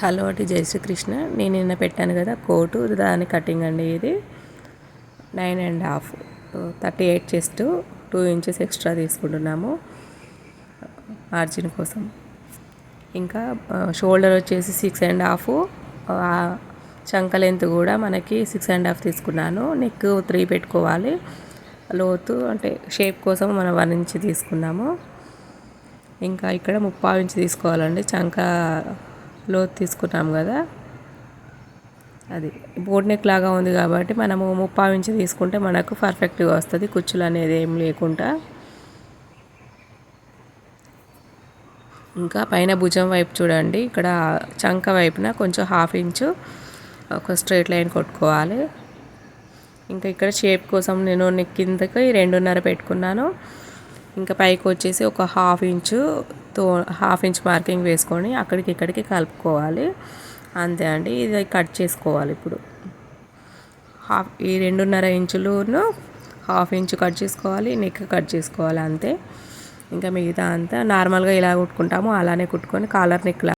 Hello అండి, జై శ్రీకృష్ణ. నేను నిన్న పెట్టాను కదా కోటు, దాని కటింగ్ అండి. ఇది 9.5, 38 చెస్ట్, 2 ఇంచెస్ ఎక్స్ట్రా తీసుకుంటున్నాము మార్జిన్ కోసం. ఇంకా షోల్డర్ వచ్చేసి 6.5, చంక లెంత్ కూడా మనకి 6.5 తీసుకున్నాను. నెక్ 3 పెట్టుకోవాలి. లోతు అంటే షేప్ కోసం మనం 1 ఇంచ్ తీసుకున్నాము. ఇంకా ఇక్కడ 3/4 ఇంచ్ తీసుకోవాలండి. చంక లోతు తీసుకున్నాం కదా, అది బోట్ నెక్ లాగా ఉంది కాబట్టి మనము 3/4 ఇంచ్ తీసుకుంటే మనకు పర్ఫెక్ట్గా వస్తుంది, కుచ్చులు అనేది ఏం లేకుండా. ఇంకా పైన భుజం వైపు చూడండి, ఇక్కడ చంక వైపున కొంచెం 1/2 ఇంచు ఒక స్ట్రైట్ లైన్ కొట్టుకోవాలి. ఇంకా ఇక్కడ షేప్ కోసం నేను నెక్ కిందకి 2.5 పెట్టుకున్నాను. ఇంకా పైకి వచ్చేసి ఒక 1/2 ఇంచుతో 1/2 ఇంచ్ మార్కింగ్ వేసుకొని అక్కడికి ఇక్కడికి కలుపుకోవాలి. అంతే అండి, ఇది కట్ చేసుకోవాలి. ఇప్పుడు ఈ 2.5 ఇంచులను 1/2 ఇంచు కట్ చేసుకోవాలి, నెక్ కట్ చేసుకోవాలి అంతే. ఇంకా మిగతా అంతా నార్మల్గా ఇలా కుట్టుకుంటాము అలానే కుట్టుకొని కాలర్ నెక్